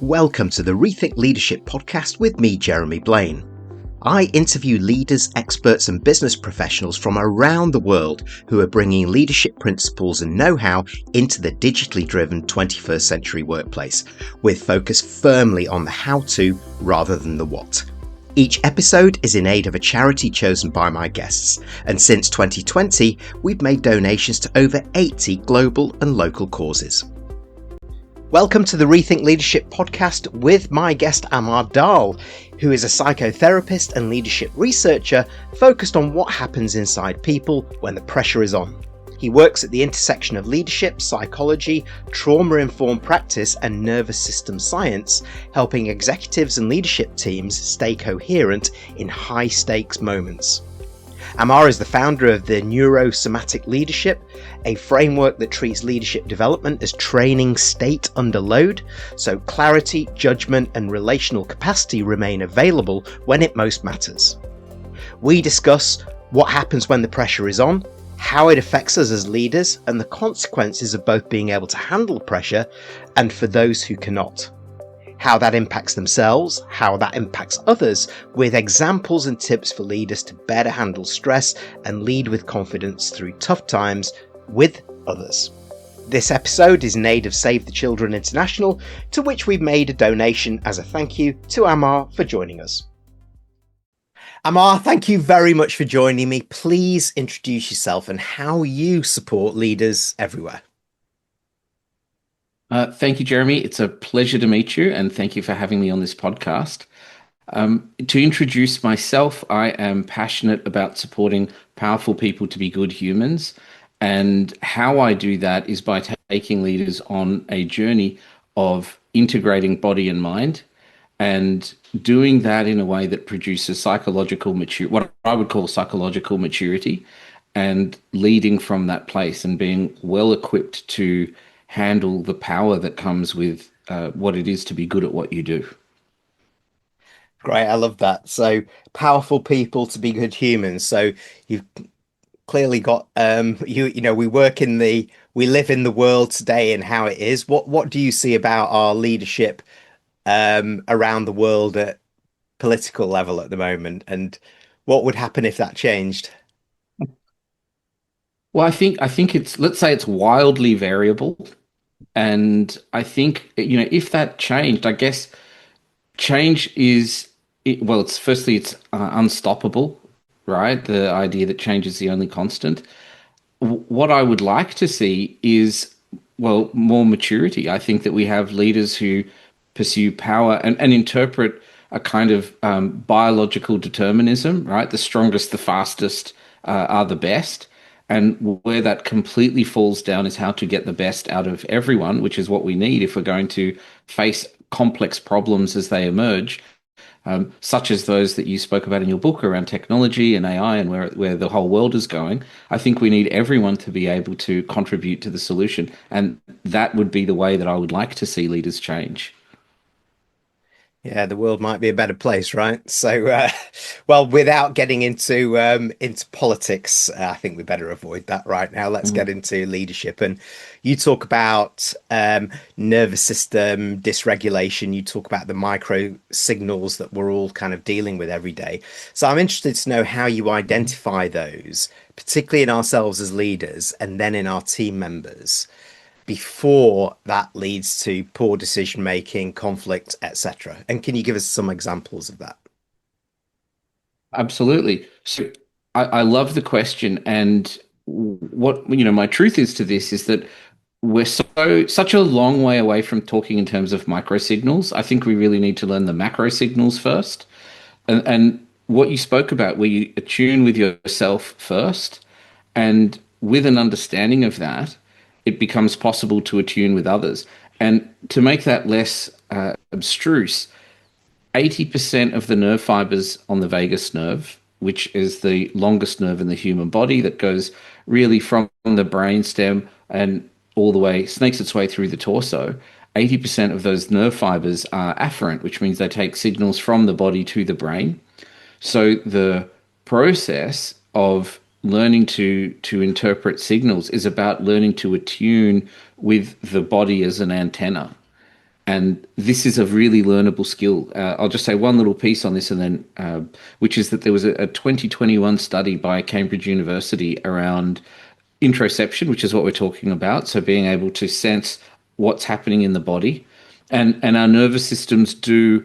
Welcome to the Rethink Leadership podcast with me, Jeremy Blaine. I interview leaders, experts and business professionals from around the world who are bringing leadership principles and know-how into the digitally driven 21st century workplace, with focus firmly on the how-to rather than the what. Each episode is in aid of a charity chosen by my guests, and since 2020, we've made donations to over 80 global and local causes. Welcome to the Rethink Leadership podcast with my guest Amar Dhall, who is a psychotherapist and leadership researcher focused on what happens inside people when the pressure is on. He works at the intersection of leadership, psychology, trauma-informed practice and nervous system science, helping executives and leadership teams stay coherent in high-stakes moments. Amar is the founder of the Neuro-Somatic Leadership, a framework that treats leadership development as training state under load, so clarity, judgment and relational capacity remain available when it most matters. We discuss what happens when the pressure is on, how it affects us as leaders, and the consequences of both being able to handle pressure and for those who cannot. How that impacts themselves, how that impacts others, with examples and tips for leaders to better handle stress and lead with confidence through tough times with others. This episode is in aid of Save the Children International, to which we've made a donation as a thank you to Amar for joining us. Amar, thank you very much for joining me. Please introduce yourself and how you support leaders everywhere. Thank you, Jeremy. It's a pleasure to meet you, and thank you for having me on this podcast. To introduce myself, I am passionate about supporting powerful people to be good humans, and how I do that is by taking leaders on a journey of integrating body and mind, and doing that in a way that produces what I would call psychological maturity, and leading from that place and being well equipped to handle the power that comes with what it is to be good at what you do. Great, I love that. So powerful people to be good humans. So you've clearly got we live in the world today and how it is. What do you see about our leadership around the world at political level at the moment, and what would happen if that changed? Well, I think let's say it's wildly variable. And I think, if that changed, I guess change it's unstoppable, right? The idea that change is the only constant. What I would like to see is, more maturity. I think that we have leaders who pursue power and interpret a kind of biological determinism, right? The strongest, the fastest are the best. And where that completely falls down is how to get the best out of everyone, which is what we need if we're going to face complex problems as they emerge, such as those that you spoke about in your book around technology and AI and where the whole world is going. I think we need everyone to be able to contribute to the solution. And that would be the way that I would like to see leaders change. Yeah, the world might be a better place, right? So, without getting into politics, I think we better avoid that right now. Let's get into leadership. And you talk about nervous system dysregulation. You talk about the micro signals that we're all kind of dealing with every day. So I'm interested to know how you identify those, particularly in ourselves as leaders, and then in our team members, before that leads to poor decision making, conflict, etc. And can you give us some examples of that? Absolutely. So I love the question. And what, my truth is to this is that we're such a long way away from talking in terms of micro signals. I think we really need to learn the macro signals first. And what you spoke about, where you attune with yourself first, and with an understanding of that, it becomes possible to attune with others. And to make that less abstruse, 80% of the nerve fibers on the vagus nerve, which is the longest nerve in the human body that goes really from the brainstem and all the way, snakes its way through the torso, 80% of those nerve fibers are afferent, which means they take signals from the body to the brain. So the process of learning to interpret signals is about learning to attune with the body as an antenna. And this is a really learnable skill. I'll just say one little piece on this, and then which is that there was a 2021 study by Cambridge University around interoception, which is what we're talking about. So being able to sense what's happening in the body, and our nervous systems do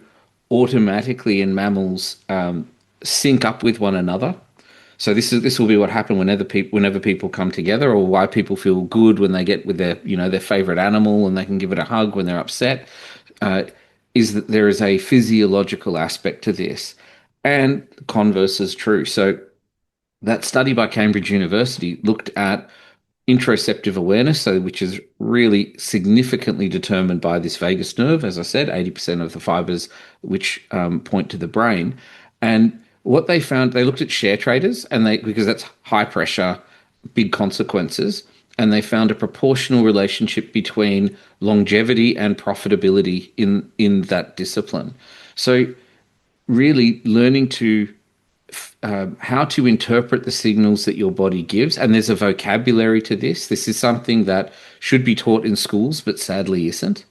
automatically in mammals sync up with one another. So this will be what happen whenever people come together, or why people feel good when they get with their favorite animal and they can give it a hug when they're upset. Uh, is that there is a physiological aspect to this, and converse is true. So that study by Cambridge University looked at interoceptive awareness, so which is really significantly determined by this vagus nerve, as I said, 80% of the fibers which point to the brain. And what they found, they looked at share traders, and because that's high pressure, big consequences, and they found a proportional relationship between longevity and profitability in that discipline. So really learning to how to interpret the signals that your body gives. And there's a vocabulary to this. This is something that should be taught in schools, but sadly isn't.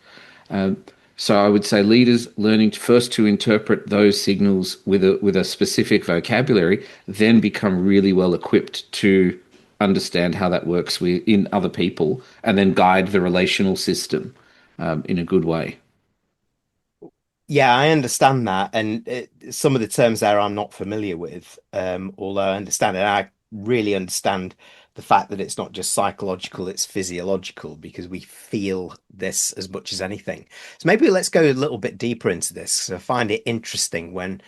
Um, so I would say leaders learning first to interpret those signals with a specific vocabulary, then become really well equipped to understand how that works in other people, and then guide the relational system in a good way. Yeah, I understand that, and some of the terms there I'm not familiar with, although I understand it. I really understand the fact that it's not just psychological, it's physiological because we feel this as much as anything. So maybe let's go a little bit deeper into this. So I find it interesting when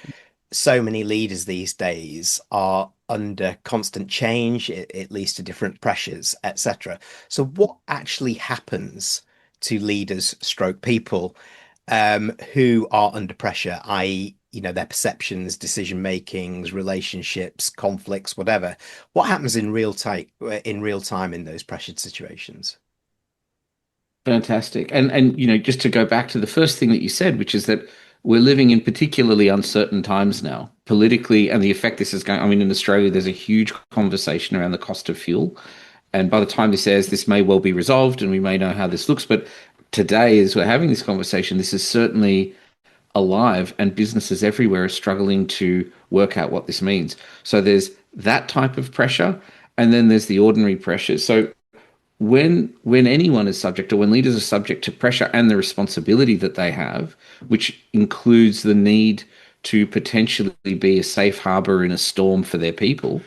so many leaders these days are under constant change, it leads to different pressures, etc. So what actually happens to leaders stroke people who are under pressure, i.e., their perceptions, decision makings, relationships, conflicts, whatever. What happens in real time in those pressured situations? Fantastic. And just to go back to the first thing that you said, which is that we're living in particularly uncertain times now, politically, and the effect this is going. I mean, in Australia, there's a huge conversation around the cost of fuel. And by the time this airs, this may well be resolved and we may know how this looks. But today, as we're having this conversation, this is certainly alive, and businesses everywhere are struggling to work out what this means. So there's that type of pressure, and then there's the ordinary pressure. So when anyone is subject, or when leaders are subject to pressure and the responsibility that they have, which includes the need to potentially be a safe harbor in a storm for their people,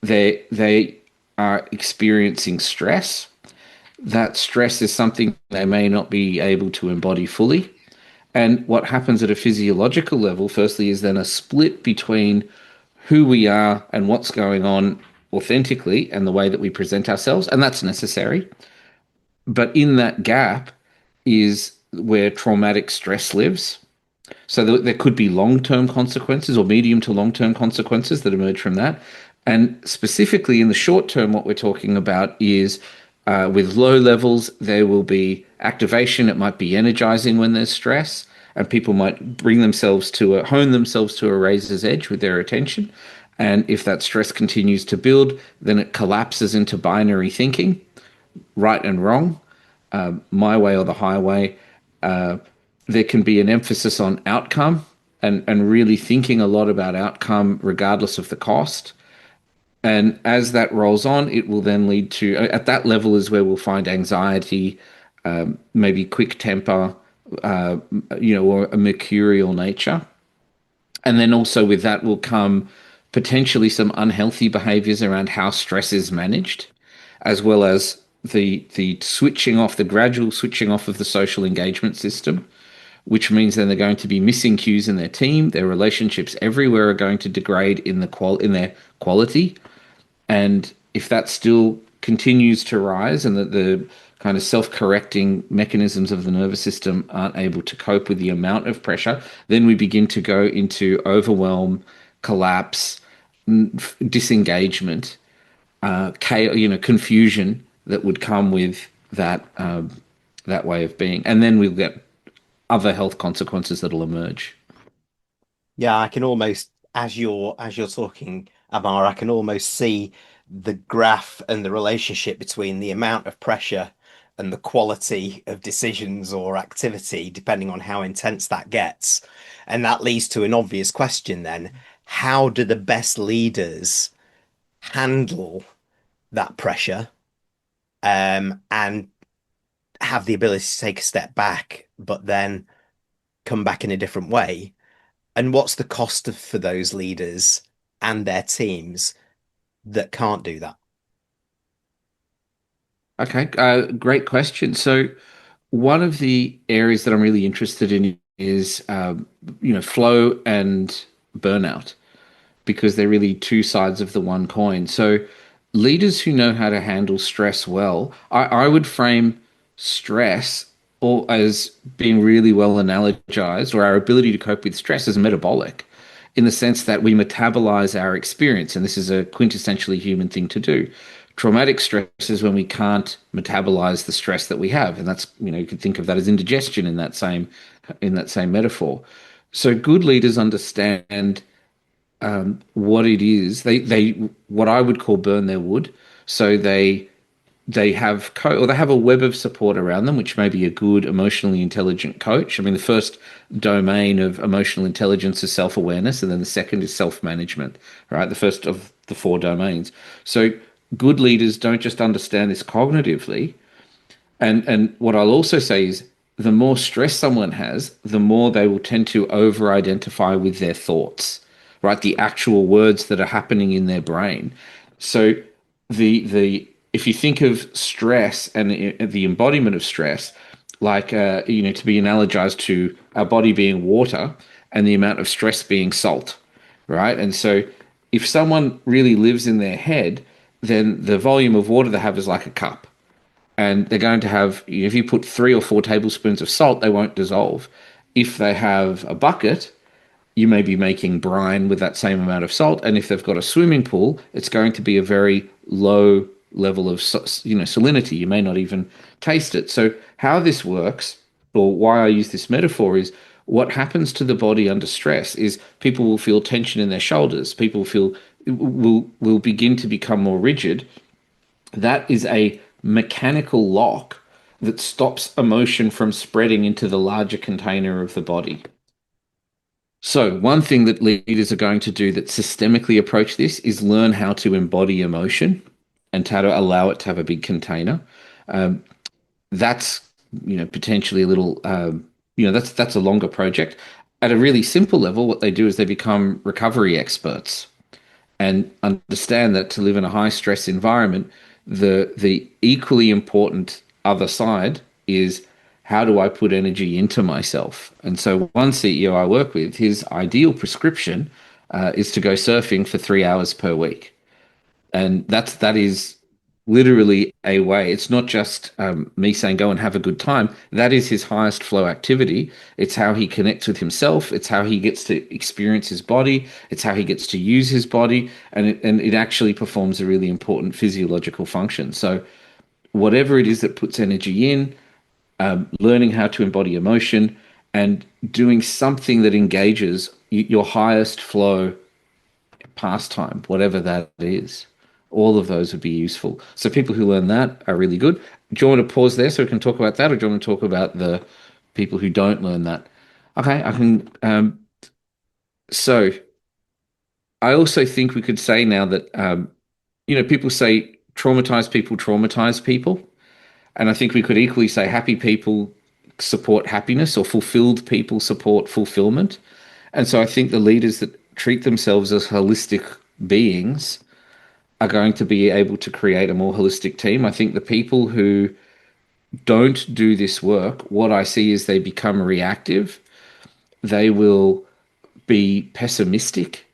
they are experiencing stress. That stress is something they may not be able to embody fully. And what happens at a physiological level, firstly, is then a split between who we are and what's going on authentically and the way that we present ourselves. And that's necessary. But in that gap is where traumatic stress lives. So there could be long-term consequences or medium to long-term consequences that emerge from that. And specifically in the short term, what we're talking about is with low levels, there will be activation. It might be energizing when there's stress, and people might hone themselves to a razor's edge with their attention. And if that stress continues to build, then it collapses into binary thinking, right and wrong, my way or the highway. Uh, there can be an emphasis on outcome, and really thinking a lot about outcome regardless of the cost. And as that rolls on, it will then lead to, at that level is where we'll find anxiety, maybe quick temper, uh, or a mercurial nature. And then also with that will come potentially some unhealthy behaviors around how stress is managed, as well as the switching off, the gradual switching off of the social engagement system, which means then they're going to be missing cues in their team. Their relationships everywhere are going to degrade in their quality. And if that still continues to rise, and the kind of self-correcting mechanisms of the nervous system aren't able to cope with the amount of pressure, then we begin to go into overwhelm, collapse, disengagement, chaos, confusion that would come with that way of being. And then we'll get other health consequences that'll emerge. Yeah, I can almost, as you're talking, Amar, I can almost see the graph and the relationship between the amount of pressure and the quality of decisions or activity, depending on how intense that gets. And that leads to an obvious question then, how do the best leaders handle that pressure and have the ability to take a step back, but then come back in a different way? And what's the cost for those leaders and their teams that can't do that? Okay, great question. So one of the areas that I'm really interested in is, flow and burnout, because they're really two sides of the one coin. So leaders who know how to handle stress well, I would frame stress or as being really well analogized, or our ability to cope with stress as metabolic, in the sense that we metabolize our experience, and this is a quintessentially human thing to do. Traumatic stress is when we can't metabolize the stress that we have, and that's, you could think of that as indigestion in that same metaphor. So good leaders understand what it is. They what I would call burn their wood. So they have a web of support around them, which may be a good emotionally intelligent coach. I mean, the first domain of emotional intelligence is self-awareness, and then the second is self-management, right? The first of the four domains. So good leaders don't just understand this cognitively. And what I'll also say is the more stress someone has, the more they will tend to over-identify with their thoughts, right? The actual words that are happening in their brain. So the if you think of stress and the embodiment of stress, like to be analogized to our body being water and the amount of stress being salt, right? And so if someone really lives in their head, then the volume of water they have is like a cup, and they're going to have, if you put 3 or 4 tablespoons of salt, they won't dissolve. If they have a bucket, you may be making brine with that same amount of salt. And if they've got a swimming pool, it's going to be a very low level of salinity. You may not even taste it. So how this works, or why I use this metaphor, is what happens to the body under stress is people will feel tension in their shoulders. People will begin to become more rigid. That is a mechanical lock that stops emotion from spreading into the larger container of the body. So, one thing that leaders are going to do that systemically approach this is learn how to embody emotion and how to allow it to have a big container. Um, that's potentially a little that's a longer project. At a really simple level, what they do is they become recovery experts and understand that to live in a high stress environment, the equally important other side is, how do I put energy into myself? And so one CEO I work with, his ideal prescription is to go surfing for 3 hours per week. And that is literally a way. It's not just me saying go and have a good time. That is his highest flow activity. It's how he connects with himself. It's how he gets to experience his body. It's how he gets to use his body, and it actually performs a really important physiological function. So whatever it is that puts energy in, learning how to embody emotion, and doing something that engages your highest flow pastime, whatever that is. All of those would be useful. So people who learn that are really good. Do you want to pause there so we can talk about that, or do you want to talk about the people who don't learn that? Okay, I can. So I also think we could say now that people say traumatize people, and I think we could equally say happy people support happiness, or fulfilled people support fulfillment. And so I think the leaders that treat themselves as holistic beings are going to be able to create a more holistic team. I think the people who don't do this work, what I see is they become reactive. They will be pessimistic.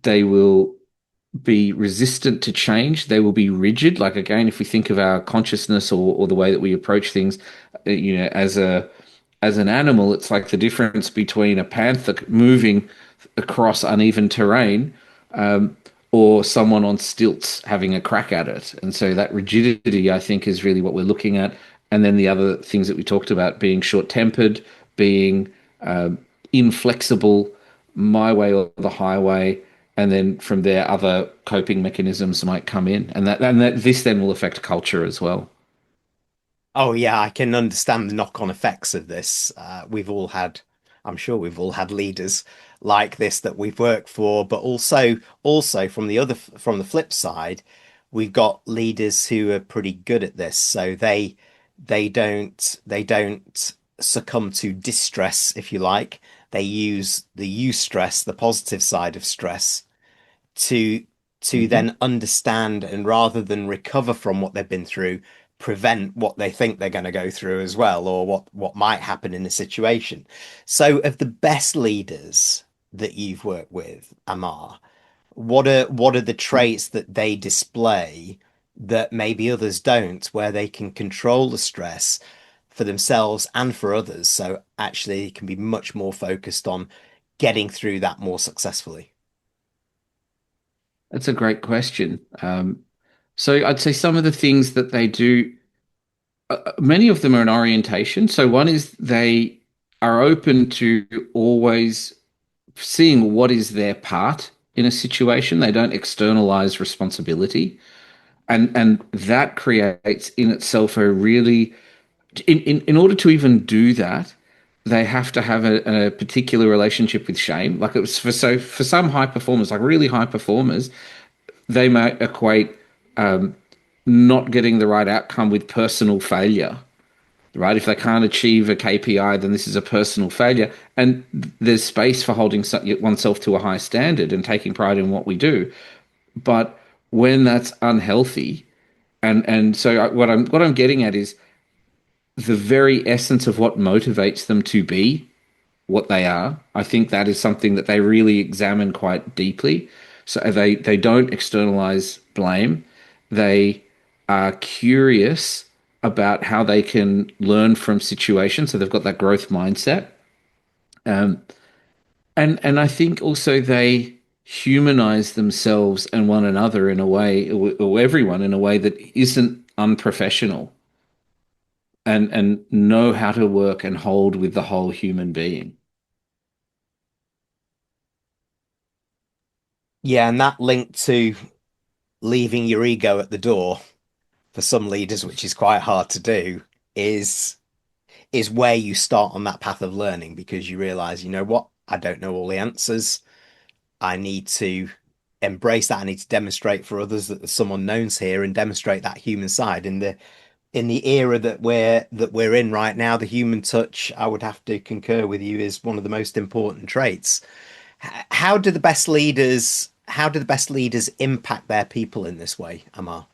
They will be resistant to change. They will be rigid. Like, again, if we think of our consciousness, or the way that we approach things, as an animal, it's like the difference between a panther moving across uneven terrain, or someone on stilts having a crack at it. And so that rigidity, I think, is really what we're looking at. And then the other things that we talked about, being short-tempered, being inflexible, my way or the highway, and then from there, other coping mechanisms might come in, and that this then will affect culture as well. Oh yeah, I can understand the knock-on effects of this. I'm sure we've all had leaders like this that we've worked for, but also from the flip side, we've got leaders who are pretty good at this. So they don't succumb to distress, if you like. They use the eustress, the positive side of stress, to Hmm. then understand, and rather than recover from what they've been through, prevent what they think they're going to go through as well, or what might happen in a situation. So of the best leaders that you've worked with, Amar, what are the traits that they display that maybe others don't, where they can control the stress for themselves and for others, so actually it can be much more focused on getting through that more successfully? That's a great question. So I'd say some of the things that they do, many of them are an orientation. So one is they are open to always seeing what is their part in a situation. They don't externalize responsibility. And that creates in itself a really in order to even do that, they have to have a particular relationship with shame. Like it was for some high performers, like really high performers, they may equate not getting the right outcome with personal failure, right? If they can't achieve a KPI, then this is a personal failure. And there's space for holding oneself to a high standard and taking pride in what we do. But when that's unhealthy, and so what I'm getting at is the very essence of what motivates them to be what they are. I think that is something that they really examine quite deeply. So they don't externalize blame. They are curious about how they can learn from situations. So they've got that growth mindset. Um, and I think also they humanize themselves and one another in a way, or everyone in a way that isn't unprofessional, and know how to work and hold with the whole human being. Yeah, and that link to leaving your ego at the door for some leaders, which is quite hard to do, is is where you start on that path of learning, because you realize, you know what, I don't know all the answers. I need to embrace that. I need to demonstrate for others that there's some unknowns here, and demonstrate that human side. In the era that we're in right now, the human touch, I would have to concur with you, is one of the most important traits. How do the best leaders impact their people in this way, Amar?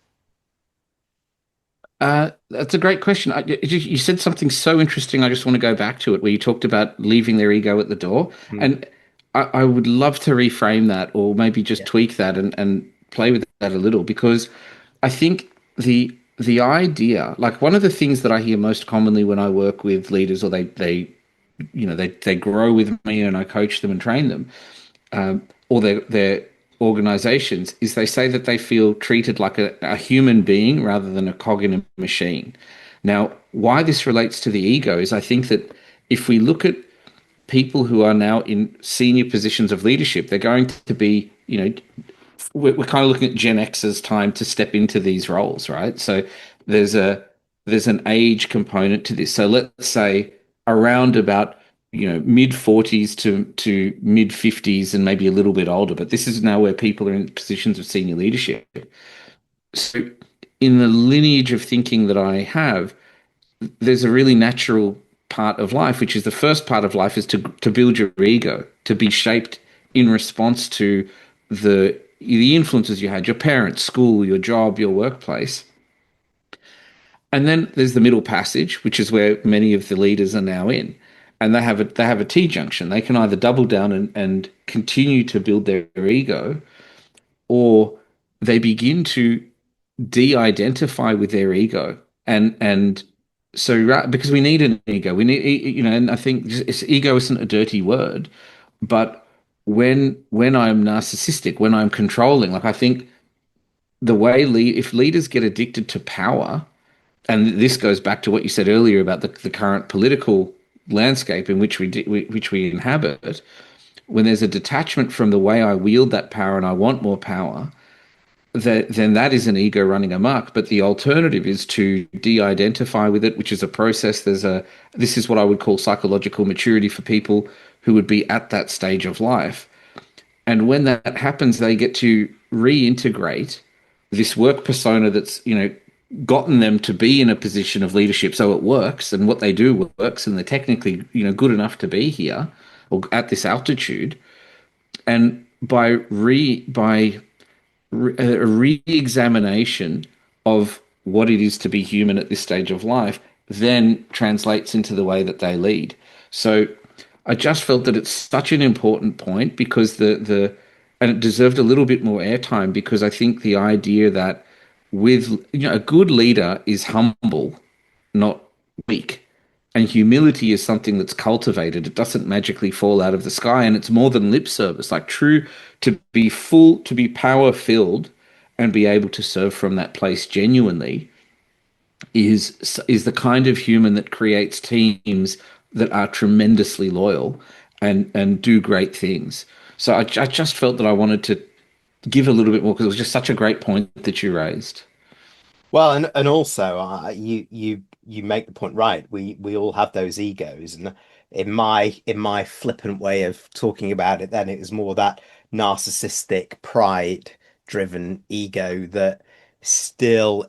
That's a great question. You said something so interesting. I just want to go back to it, where you talked about leaving their ego at the door. Hmm. And I would love to reframe that, or maybe just Yeah. tweak that and play with that a little, because I think the idea, like one of the things that I hear most commonly when I work with leaders, or they grow with me and I coach them and train them, or their organizations, is they say that they feel treated like a human being rather than a cog in a machine. Now, why this relates to the ego is I think that if we look at people who are now in senior positions of leadership, they're going to be, we're kind of looking at Gen X's time to step into these roles, right? So there's a there's an age component to this. So let's say around about mid 40s to mid 50s and maybe a little bit older, but this is now where people are in positions of senior leadership. So in the lineage of thinking that I have, there's a really natural part of life, which is the first part of life is to build your ego, to be shaped in response to the influences you had, your parents, school, your job, your workplace. And then there's the middle passage, which is where many of the leaders are now in. And they have a T junction. They can either double down and continue to build their ego, or they begin to de-identify with their ego. And so because we need an ego, we need, and I think ego isn't a dirty word, but when I'm narcissistic, when I'm controlling, like I think if leaders get addicted to power, and this goes back to what you said earlier about the current political landscape in which we inhabit, when there's a detachment from the way I wield that power and I want more power, then that is an ego running amok. But the alternative is to de-identify with it, which is a process. This is what I would call psychological maturity for people who would be at that stage of life. And when that happens, they get to reintegrate this work persona that's, gotten them to be in a position of leadership. So it works and what they do works and they're technically, good enough to be here or at this altitude. And by a re-examination of what it is to be human at this stage of life then translates into the way that they lead. So I just felt that it's such an important point because the and it deserved a little bit more airtime because I think the idea that with a good leader is humble, not weak. And humility is something that's cultivated. It doesn't magically fall out of the sky. And it's more than lip service. Like true, to be full, to be power filled and be able to serve from that place genuinely is the kind of human that creates teams that are tremendously loyal and do great things. So I just felt that I wanted to give a little bit more because it was just such a great point that you raised. Well, and also you make the point right. We all have those egos, and in my flippant way of talking about it, then it was more that narcissistic, pride-driven ego that still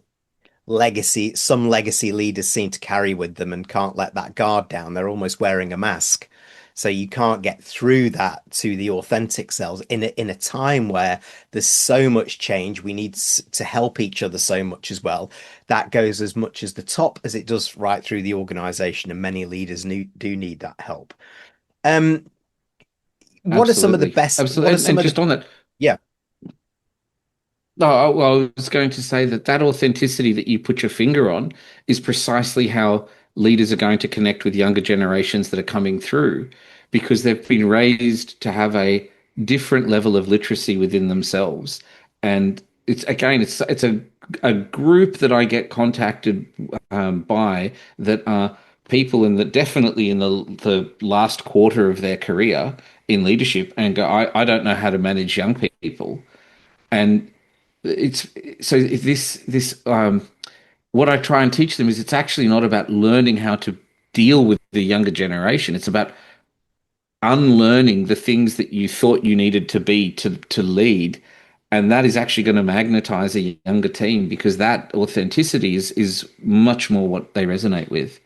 some legacy leaders seem to carry with them and can't let that guard down. They're almost wearing a mask. So you can't get through that to the authentic selves in a time where there's so much change. We need to help each other so much as well. That goes as much as the top as it does right through the organization, and many leaders do need that help. Um, what are some of the Absolutely. best? What are Absolutely. some And of the just on that, Yeah. no, well, I was going to say that authenticity that you put your finger on is precisely how leaders are going to connect with younger generations that are coming through because they've been raised to have a different level of literacy within themselves. And it's a group that I get contacted by that are people in the definitely in the last quarter of their career in leadership and go, I don't know how to manage young people. And it's so this what I try and teach them is it's actually not about learning how to deal with the younger generation. It's about unlearning the things that you thought you needed to be to lead. And that is actually going to magnetize a younger team because that authenticity is much more what they resonate with.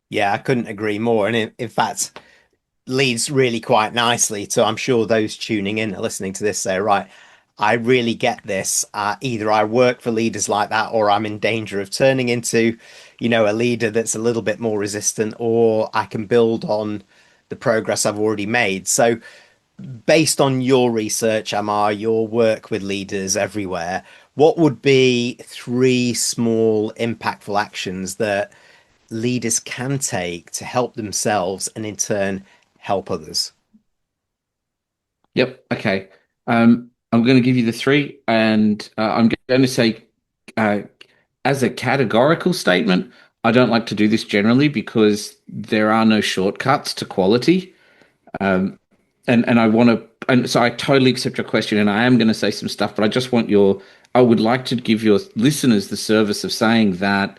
Yeah, I couldn't agree more. And in fact, leads really quite nicely to, I'm sure those tuning in and listening to this say, right, I really get this. Either I work for leaders like that, or I'm in danger of turning into, a leader that's a little bit more resistant, or I can build on the progress I've already made. So, based on your research, Amar, your work with leaders everywhere, what would be three small, impactful actions that leaders can take to help themselves and in turn help others? Yep. Okay. I'm going to give you the three, and I'm going to say, uh, as a categorical statement, I don't like to do this generally because there are no shortcuts to quality. Um, and I want to, and so I totally accept your question, and I am going to say some stuff, but I would like to give your listeners the service of saying that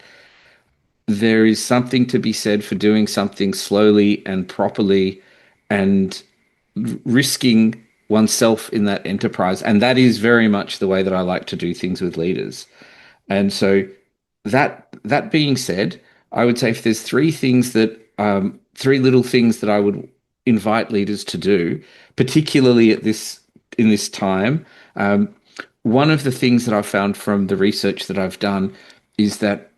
there is something to be said for doing something slowly and properly and risking oneself in that enterprise. And that is very much the way that I like to do things with leaders. And so that being said, I would say if there's three little things that I would invite leaders to do, particularly in this time. One of the things that I've found from the research that I've done is that,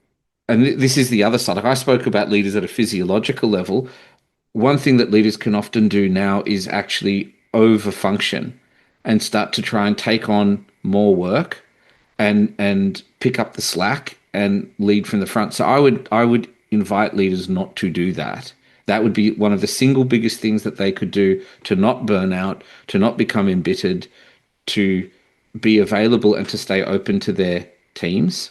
and this is the other side. Like I spoke about leaders at a physiological level. One thing that leaders can often do now is actually overfunction and start to try and take on more work and pick up the slack and lead from the front. So I would invite leaders not to do that. That would be one of the single biggest things that they could do to not burn out, to not become embittered, to be available and to stay open to their teams.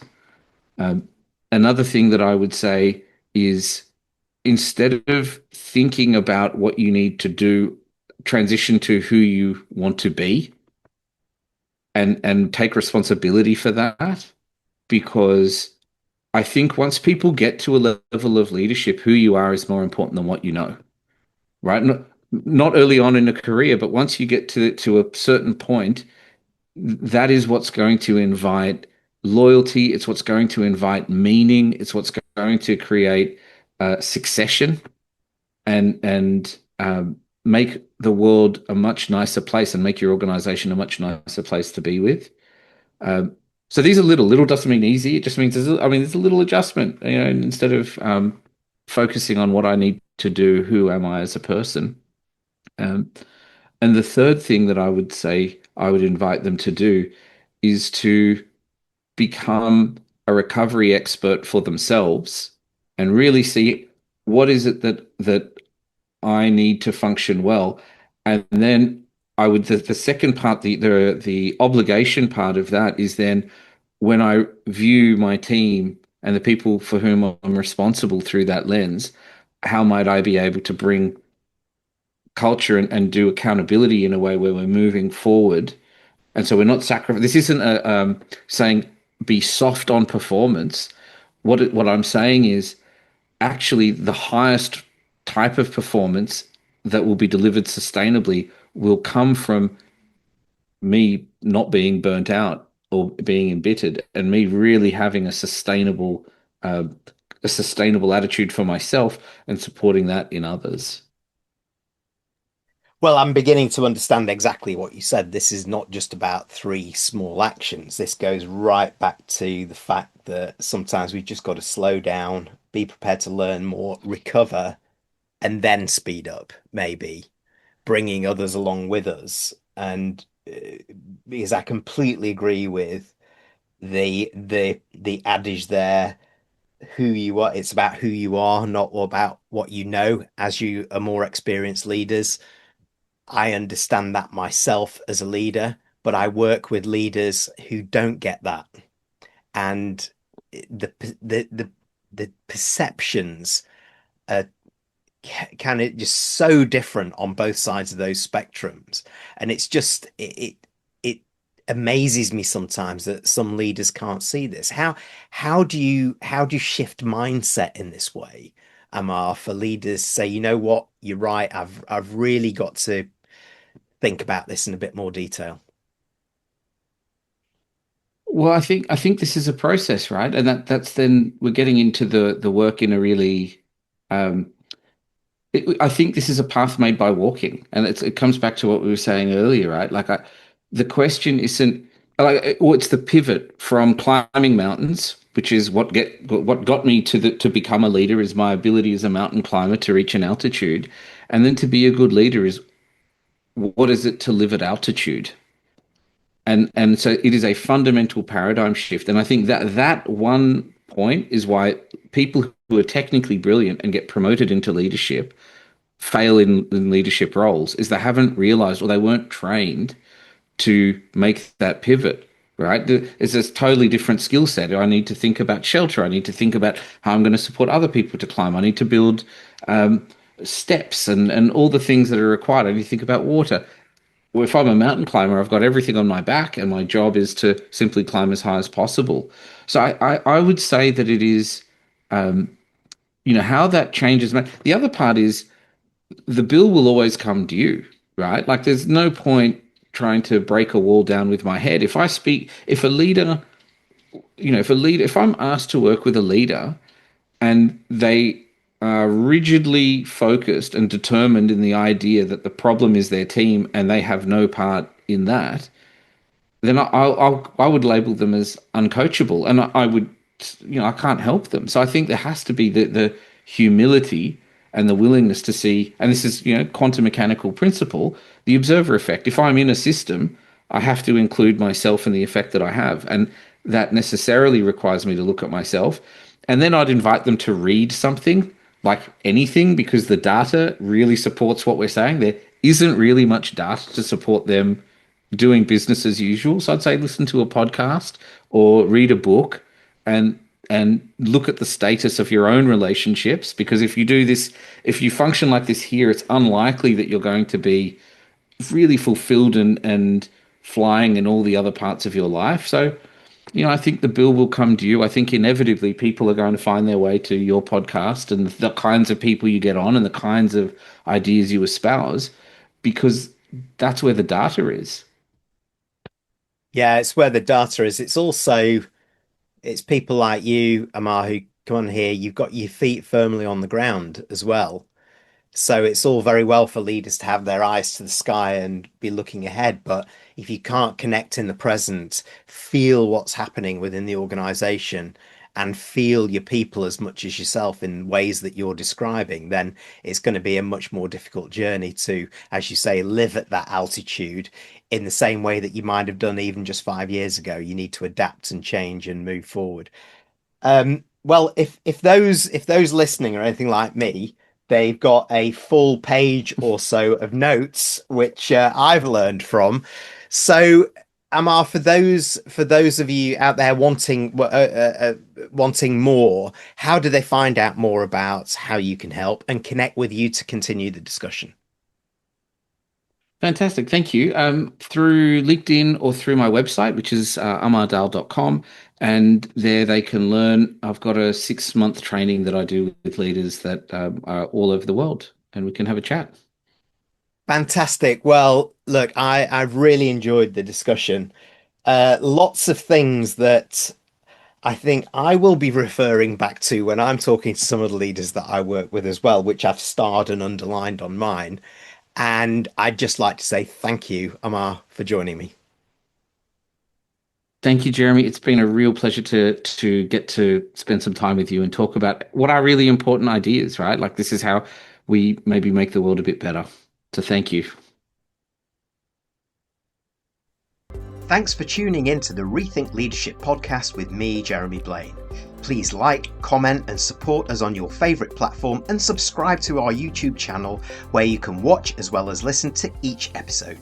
Um, Another thing that I would say is instead of thinking about what you need to do, transition to who you want to be. and take responsibility for that, because I think once people get to a level of leadership, who you are is more important than what you know, right? Not early on in a career, but once you get to a certain point, that is what's going to invite loyalty. It's what's going to invite meaning. It's what's going to create succession and make the world a much nicer place and make your organization a much nicer place to be with. Um, so these are little doesn't mean easy. It just means there's a little adjustment, instead of focusing on what I need to do, who am I as a person? Um, and the third thing that I would say I would invite them to do is to become a recovery expert for themselves and really see what is it that I need to function well. And then the second part, the obligation part of that is then when I view my team and the people for whom I'm responsible through that lens, how might I be able to bring culture and do accountability in a way where we're moving forward? And so we're not sacrificing. This isn't saying be soft on performance. What I'm saying is actually the highest type of performance that will be delivered sustainably will come from me not being burnt out or being embittered, and me really having uh, a sustainable attitude for myself and supporting that in others. Well, I'm beginning to understand exactly what you said. This is not just about three small actions. This goes right back to the fact that sometimes we've just got to slow down, be prepared to learn more, recover, and then speed up, maybe bringing others along with us. And because I completely agree with the adage there, who you are, it's about who you are, not about what you know. As you are more experienced leaders, I understand that myself as a leader, but I work with leaders who don't get that. And the the the the perceptions are can it just so different on both sides of those spectrums. And it's just it amazes me sometimes that some leaders can't see this. How do you shift mindset in this way, Amar, for leaders say, you know what, you're right, I've really got to think about this in a bit more detail. Well, I think this is a process, right? And that's then we're getting into the work in a really um, I think this is a path made by walking, and it comes back to what we were saying earlier, right? The question isn't or it's the pivot from climbing mountains, which is what got me to become a leader, is my ability as a mountain climber to reach an altitude, and then to be a good leader is what is it to live at altitude? And so it is a fundamental paradigm shift, and I think that one point is why people who are technically brilliant and get promoted into leadership fail in leadership roles is they haven't realized or they weren't trained to make that pivot, right? It's a totally different skill set. I need to think about shelter. I need to think about how I'm going to support other people to climb. I need to build steps and all the things that are required. I need to think about water. Well, if I'm a mountain climber, I've got everything on my back, and my job is to simply climb as high as possible. So I would say that it is, how that changes. The other part is the bill will always come due, right? Like there's no point trying to break a wall down with my head. If a leader, if I'm asked to work with a leader and they are rigidly focused and determined in the idea that the problem is their team and they have no part in that, then I would label them as uncoachable, and I would, I can't help them. So I think there has to be the humility and the willingness to see, and this is quantum mechanical principle, the observer effect. If I'm in a system, I have to include myself in the effect that I have, and that necessarily requires me to look at myself. And then I'd invite them to read something like anything, because the data really supports what we're saying. There isn't really much data to support them doing business as usual. So I'd say listen to a podcast or read a book and look at the status of your own relationships, because if you do this, if you function like this here, it's unlikely that you're going to be really fulfilled and flying and all the other parts of your life. So, I think the bill will come to you. I think inevitably people are going to find their way to your podcast and the kinds of people you get on and the kinds of ideas you espouse, because that's where the data is. Yeah, it's where the data is. It's people like you, Amar, who come on here. You've got your feet firmly on the ground as well. So it's all very well for leaders to have their eyes to the sky and be looking ahead. But if you can't connect in the present, feel what's happening within the organization and feel your people as much as yourself in ways that you're describing, then it's going to be a much more difficult journey to, as you say, live at that altitude in the same way that you might have done even just 5 years ago. You need to adapt and change and move forward. Well, if those listening are anything like me, they've got a full page or so of notes which I've learned from. So, Amar, for those of you out there wanting more, how do they find out more about how you can help and connect with you to continue the discussion? Fantastic. Thank you. Through LinkedIn or through my website, which is amardhall.com. And there they can learn. I've got a 6-month training that I do with leaders that are all over the world, and we can have a chat. Fantastic. Well, look, I've really enjoyed the discussion. Lots of things that I think I will be referring back to when I'm talking to some of the leaders that I work with as well, which I've starred and underlined on mine. And I'd just like to say thank you, Amar, for joining me. Thank you, Jeremy. It's been a real pleasure to get to spend some time with you and talk about what are really important ideas, right? Like, this is how we maybe make the world a bit better. So thank you. Thanks for tuning in to the Rethink Leadership podcast with me, Jeremy Blaine. Please like, comment and support us on your favourite platform, and subscribe to our YouTube channel where you can watch as well as listen to each episode.